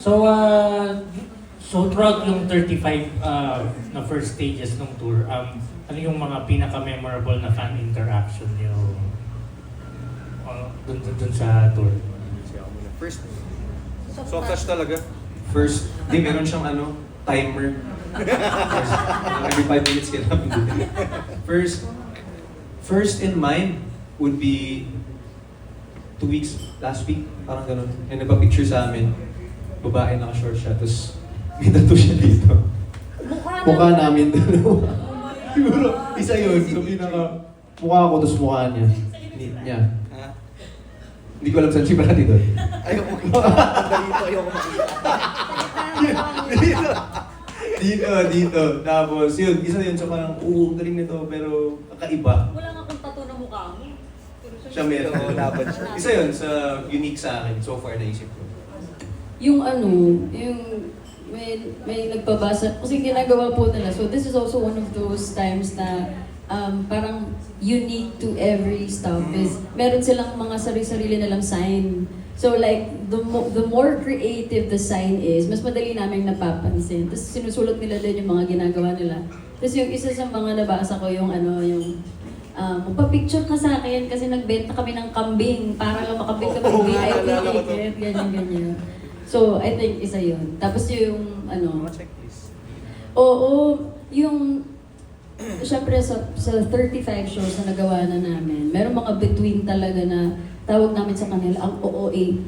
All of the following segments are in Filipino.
So, so throughout yung 35 na first stages ng tour, ano yung mga pinaka-memorable na fan interaction nyo dun sa tour? First, soft touch talaga. First, meron siyang timer. Every 5 minutes kailangan pindutin. First in mind would be 2 weeks, last week, parang ganun. And nagpa-picture sa amin, babae naka-short siya, tapos may tattoo siya dito. Mukha namin dalawa. Siguro, isa yun. So, mukha ko, tapos mukha niya. Niya. Hindi ko alam saan si Brady doon. Ayoko makita. Ayoko makita. Dito. Tapos yun, isa yun. So parang, galing nito, pero kakaiba. Wala nga kung tattoo na mukha mo. Siya meron. Oo, laban siya. Isa yun, sa unique sa akin, so far naisip ko. Yung may nagpabasa, kasi ginagawa po nila. So this is also one of those times na parang unique to every stop is meron silang mga sarili-sarili nilang sign. So like, the more creative the sign is, mas madali namin napapansin. Tapos sinusulat nila din yung mga ginagawa nila. Tapos yung isa sa mga nabasa ko yung magpa-picture ka sa akin kasi nagbenta kami ng kambing para lang makabili kami ng VIP ticket, ganyan. So, I think isa yun. Tapos yung Mga checklist. Oo, yung syempre sa 35 shows na nagawa na namin, meron mga between talaga na tawag namin sa kanila ang OOA.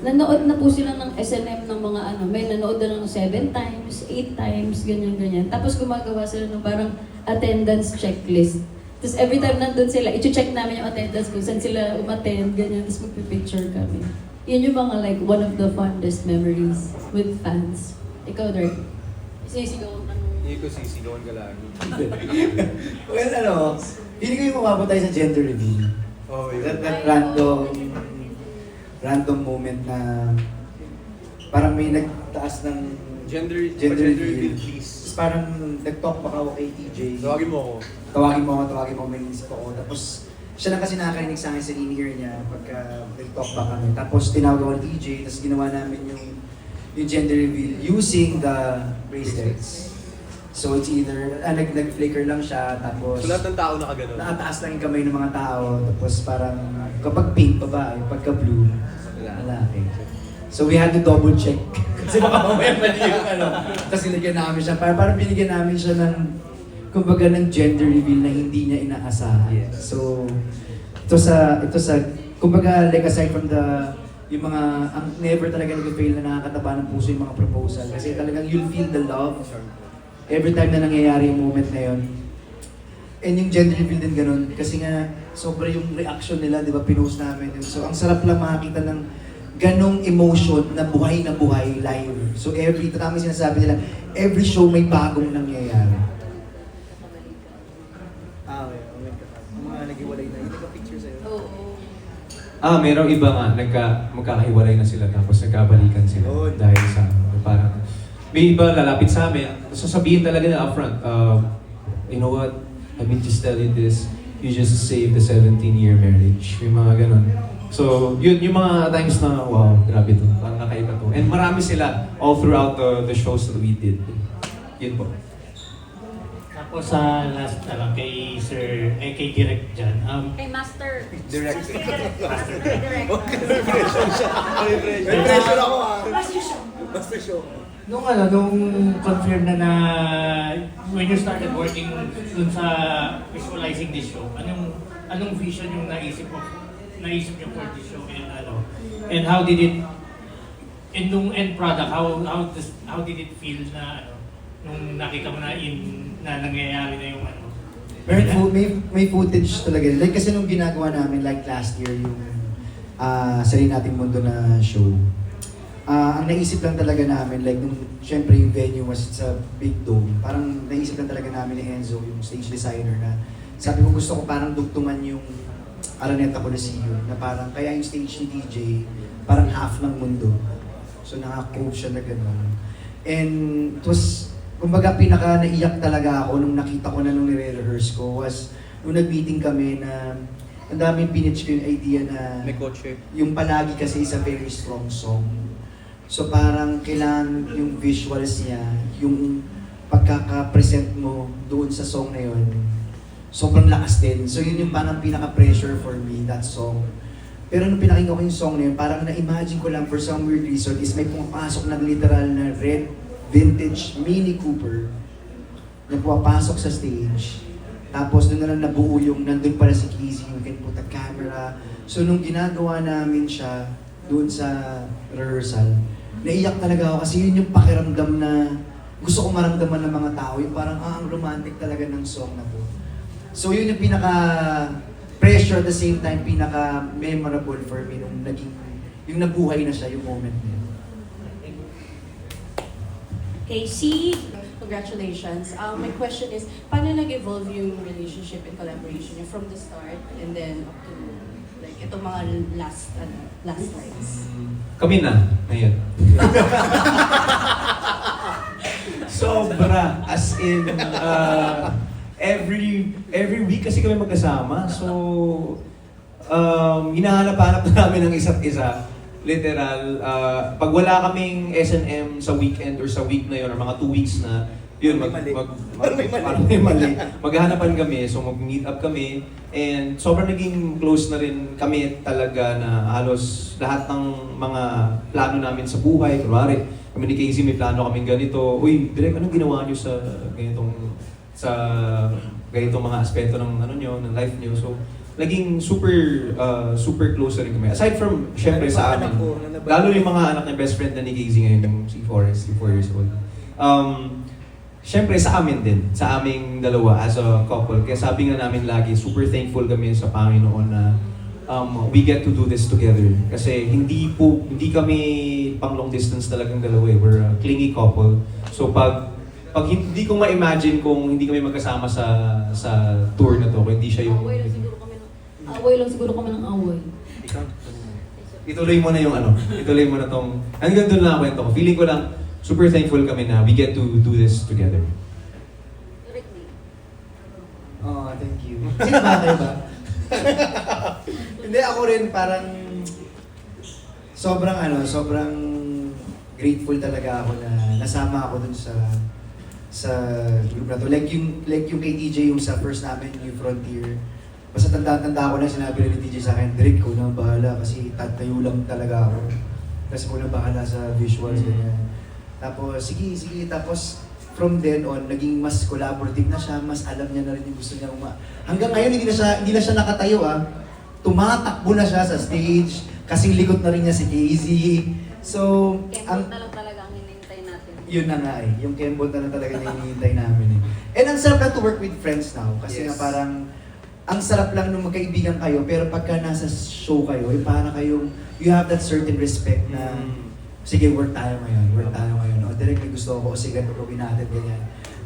Nanood na po sila ng SNM ng mga may nanood na ng 7 times, 8 times, ganyan. Tapos gumagawa sila ng parang attendance checklist. Tapos every time nandun sila, i-check namin yung attendance kung saan sila umattend, ganyan. Tapos magpipicture kami. Yun yung mga like one of the fondest memories with fans. Ikaw, Dirk? Sisigaw ka nung... Hindi ko sisigawan ka lagi. Well, hindi ko yung umabot tayo sa gender reveal. Oh, yun. That random moment na parang may nagtaas ng Gender Gender reveal, reveal. please. Tapos parang nag-talk pa ako kay TJ. Tawagin mo ako. Tawagin mo, may inisip ako. Tapos siya lang kasi nakakarinig sa akin sa in-ear niya pagka nag-talk pa kami. Tapos tinawag ako ni TJ, tapos ginawa namin yung gender reveal using the bracelets. So it's either, nag-flicker lang siya, tapos So lahat ng tao nakaganon. nakataas lang yung kamay ng mga tao, tapos parang kapag pink, babae, pagka blue, lalaki. So we had to double check. Kasi baka mamaya mali yung Tapos binigyan namin siya, parang binigyan namin siya ng, kumbaga ng gender reveal na hindi niya inaasahan. Yes. So, ito sa, kumbaga like aside from yung mga, ang never talaga nag-fail na nakakataba ng puso yung mga proposal. Kasi talagang you'll feel the love every time na nangyayari yung moment na yun. And yung gender reveal din ganun, kasi nga, sobra yung reaction nila, di ba, pinost namin yun. So, ang sarap lang makakita ng ganong emotion na buhay live. So, tama sinasabi nila, every show may bagong nangyayari. Mga nag-iwalay na, hindi ka picture sa'yo. Oo. Merong iba nga, magkakahiwalay na sila, tapos nagkabalikan sila. Oh. Dahil sa, parang, may iba lalapit sa amin, sasabihin talaga na upfront, you know what, I've been just telling this, you just saved the 17-year marriage. May mga ganun. So, yun yung mga times na, wow, grabe to, parang kakaiba to. And marami sila all throughout the shows that we did. Yun po. Tapos sa last na lang kay kay Direk dyan. Kay Master. Direct. Master Direct. May pressure ako Master show. Nung confirm na when you started working dun sa visualizing this show, anong vision yung naisip niyo for this show and how did it nung end product, how did it feel na nung nakita mo na nangyayari na yung May footage talaga. Like kasi nung ginagawa namin like last year yung Sarili Nating Mundo na show. Ang naisip lang talaga namin, like nung syempre yung venue was sa Big Dome, parang naisip lang talaga namin ni Enzo, yung stage designer na sabi ko gusto ko parang dugtungan yung Araneta Coliseum na parang kaya yung stage ni DJ parang half ng mundo. So naka-cove siya na gano'n. And it was, kumbaga pinaka naiyak talaga ako nung nakita ko na nung nire-rehearse ko was nung nag-meeting kami na ang daming pinitch ko yung idea na May kotse. yung Palagi kasi is a very strong song. So parang kailangan yung visuals niya, yung pagkaka-present mo doon sa song na yun, sobrang lakas din. So yun yung parang pinaka-pressure for me, that song. Pero nung pinakinggan ko yung song na yun, parang na-imagine ko lang for some weird reason is may pumapasok na literal na red vintage Mini Cooper na pumapasok sa stage. Tapos doon na lang nabuo yung nandun pala si Kizzy, you can put a camera. So nung ginagawa namin siya doon sa rehearsal, naiyak talaga ako kasi yun yung pakiramdam na gusto ko maramdaman ng mga tao. Yung parang, ang romantic talaga ng song na to. So yun yung pinaka-pressure at the same time, pinaka-memorable for me nung naging, yung nabuhay na siya, yung moment niya. Okay, C, congratulations. My question is, paano nag-evolve yung relationship and collaboration niyo from the start and then up to like itong mga last nights? Kami na, ngayon. Sobra. As in, every week kasi kami magkasama. So, hinahanap-hanap na namin ang isa't isa. Literal. Pag wala kaming S&M sa weekend or sa week na yun, or mga 2 weeks na, yun, parang may mali. Maghahanapan kami, so mag-meet up kami. And sobrang naging close na rin kami talaga na halos lahat ng mga plano namin sa buhay. Kunwari, kami ni Casey may plano kaming ganito. Uy, Direk, anong ginawa nyo sa ganitong mga aspeto ng ano nyo, ng life nyo? So, naging super close na rin kami. Aside from, syempre sa amin, lalo yung mga anak ng best friend na ni Casey ngayon, yung si Forrest, si 4 years old. Syempre sa amin din, sa aming dalawa as a couple. Kaya sabi nga namin lagi, super thankful kami sa Panginoon na we get to do this together. Kasi hindi kami pang long distance talagang dalawa eh. We're a clingy couple. So pag hindi ko ma-imagine kung hindi kami magkasama sa tour na to, kung hindi siya yung... Away lang siguro kami ng away. Ituloy mo na yung ano, ituloy mo na tong... Hanggang doon lang ang kwento ko. Feeling ko lang, super thankful kami na we get to do this together. Oh, thank you. Sino ba kayo ba? Hindi, ako rin parang sobrang grateful talaga ako na nasama ako dun sa group na to. Like yung kay TJ, yung sa first namin, New Frontier. Basta tanda ko lang sinabi rin ni TJ sa akin, Direk, ko na bahala kasi tatayo lang talaga ako. Tapos ko na bahala sa visuals, ganyan. Tapos, sige. Tapos, from then on, naging mas collaborative na siya, mas alam niya na rin yung gusto niya hanggang ngayon, hindi na siya nakatayo tumatakbo na siya sa stage, kasing likot na rin niya si Casey. So, Kembot na lang talaga ang hinihintay natin. yun na nga eh, yung Kembot na lang talaga na hinihintay namin eh. And ang sarap na to work with friends now, kasi nga parang, ang sarap lang nung magkaibigan kayo, pero pagka nasa show kayo, parang kayong, you have that certain respect na, sige, work tayo ngayon. O, direct may gusto ko, o sige, gawin natin, ganyan.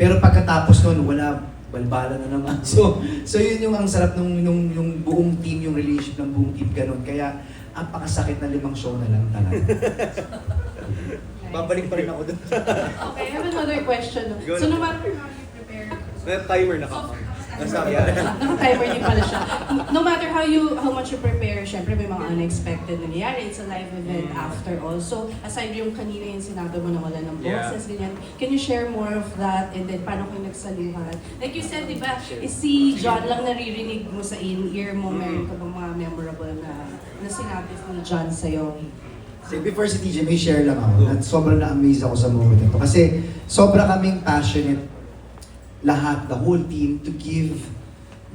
Pero pagkatapos nun, wala, balbala na naman. So yun yung ang sarap yung buong team, yung relationship ng buong team, ganun. Kaya, ang pakasakit na 5 show na lang talaga. Babalik pa rin ako dun. Okay, I have another question. Go So na. no matter how you prepare, May timer na ka. naka-timer din pala siya. No matter how much you prepare, syempre may mga unexpected nangyayari. It's a live event after all. So aside yung kanina yung sinabi mo na wala ng boses, ganyan, can you share more of that and then paano kayo nagsaluhan? Like you said, di ba, si John lang naririnig mo sa in-ear mo, meron ka bang mga memorable na sinabi ni John sa'yo? So before si TJ, may share lang ako. At sobrang na-amaze ako sa moment ito. Kasi sobra kaming passionate lahat, the whole team, to give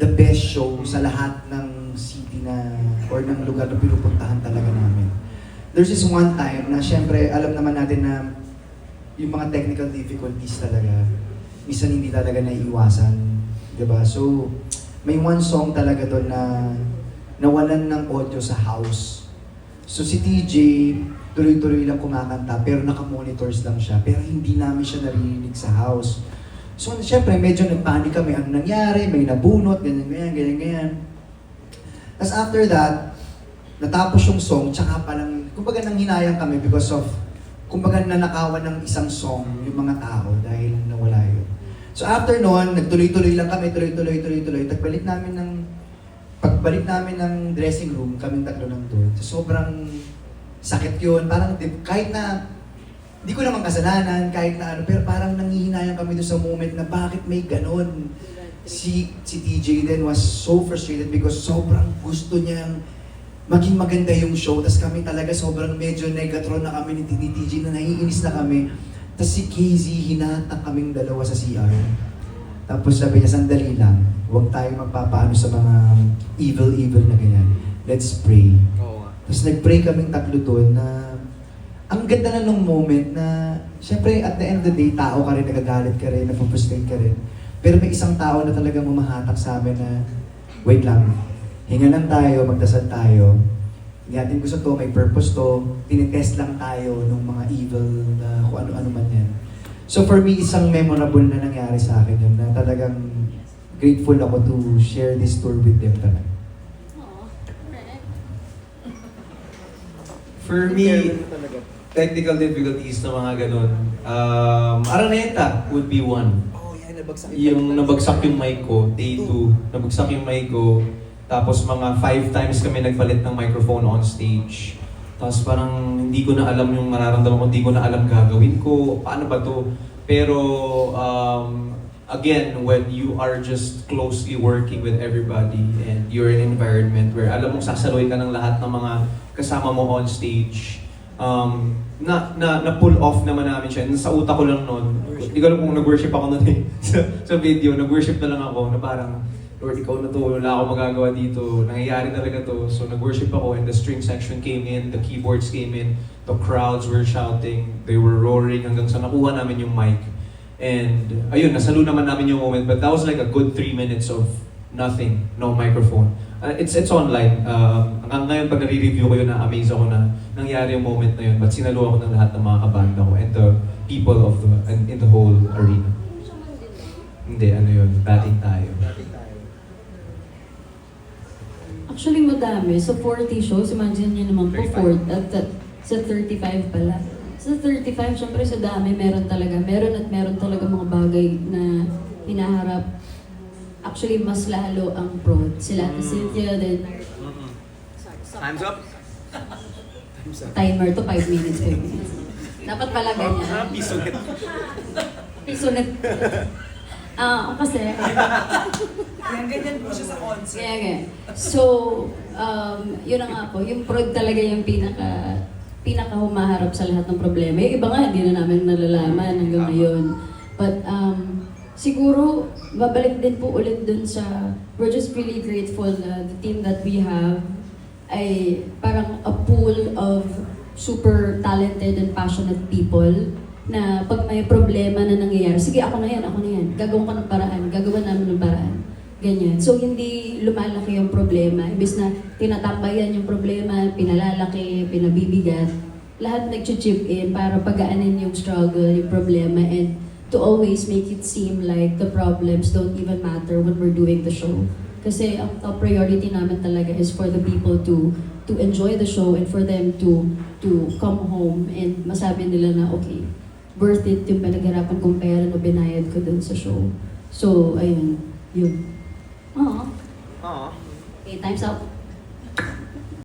the best show sa lahat ng city na or ng lugar na pinupuntahan talaga namin. There's this one time na syempre alam naman natin na yung mga technical difficulties talaga, minsan hindi talaga naiiwasan, diba? So, may one song talaga doon na nawalan ng audio sa house. So si TJ, tuloy-tuloy lang kumakanta pero naka-monitors lang siya, pero hindi namin siya naririnig sa house. So, syempre, medyo nagpanik kami. Ano nangyari? May nabunot, ganyan. Tapos after that, natapos yung song, tsaka palang, kumbaga nang hinayang kami because of, kumbaga nanakawan ng isang song yung mga tao dahil nawala yun. So after noon, nagtuloy-tuloy lang kami, tuloy. Pagbalik namin ng dressing room, kaming tatlo ng doon. So, sobrang sakit yun. Parang kahit na Hindi ko naman kasalanan kahit na ano, pero parang nangihinayang kami doon sa moment na bakit may ganon. Si TJ then was so frustrated because sobrang gusto niyang maging maganda yung show. Tapos kami talaga sobrang medyo negatron na kami ni TJ na naiinis na kami. Tapos si KZ, hinatak kaming dalawa sa CR. Tapos sabi niya, sandali lang, huwag tayo magpapaano sa mga evil na ganyan. Let's pray. Oo nga. Tapos nag-pray kaming tatlo doon na ang ganda na nung moment na syempre at the end of the day, tao ka rin, nagagalit ka rin, napuprustrate ka rin. Pero may isang tao na talagang mamahatak sa amin na wait lang, hinga lang tayo, magdasal tayo. Hindi natin gusto to, may purpose to, tinitest lang tayo ng mga evil na kung ano-ano man yan. So for me, isang memorable na nangyari sa akin yun na talagang grateful ako to share this tour with them talaga. For me, technical difficulties na mga ganun. Araneta would be one. Oh, yeah, nabagsak Yung nabagsak yung mic ko, day 2, nabagsak yung mic ko. Tapos mga 5 times kami nagpalit ng microphone on stage. Tapos parang hindi ko na alam yung mararamdaman ko, hindi ko na alam gagawin ko, paano ba to? Pero again, when you are just closely working with everybody and you're in an environment where alam mong sasaluhin ka ng lahat ng mga kasama mo on stage, na pull off naman namin siya. Sa utak ko lang noon, hindi ko alam kung nag-worship ako noon eh. sa video, nag-worship na lang ako na parang, Lord, ikaw na to, wala akong magagawa dito, nangyayari talaga to. So nag-worship ako and the string section came in, the keyboards came in, the crowds were shouting, they were roaring hanggang sa nakuha namin yung mic. And ayun, nasalo naman namin yung moment, but that was like a good 3 minutes of nothing, no microphone. It's online. Hanggang ngayon pag nare-review ko yun, na-amaze ako na nangyari yung moment na yun, but sinalo ako ng lahat ng mga kabanda ko and the people of in the whole arena. Hindi, ano yun, batting tayo. Actually, madami. So, 40 shows, imagine nyo naman po, 35. sa 35 pala. Sa 35, syempre sa dami, meron talaga mga bagay na hinaharap. Actually, mas lalo ang prod. Sila at Cynthia, then Hands up! timer to 5 minutes, 5 minutes. Dapat pala ganyan. Piso net. Kasi... Ganyan po siya sa concert. Yeah. So, yun na nga po, yung prod talaga yung pinaka humaharap sa lahat ng problema. Yung iba nga, hindi na namin nalalaman hanggang ngayon. But, siguro, babalik din po ulit dun sa, we're just really grateful na the team that we have ay parang a pool of super talented and passionate people na pag may problema na nangyayari, sige ako na yan, gagawin ko ng paraan, gagawa namin ng paraan. Ganyan. So hindi lumalaki yung problema, imbes na tinatambayan yung problema, pinalalaki, pinabibigat, lahat nag-chip in para pagaanin yung struggle, yung problema, and to always make it seem like the problems don't even matter when we're doing the show. Kasi ang top priority namin talaga is for the people to enjoy the show and for them to come home and masabi nila na okay, worth it yung pinaghirapan kong pera na binayad ko dun sa show. So, ayun, yun. Aww. Okay, time's up.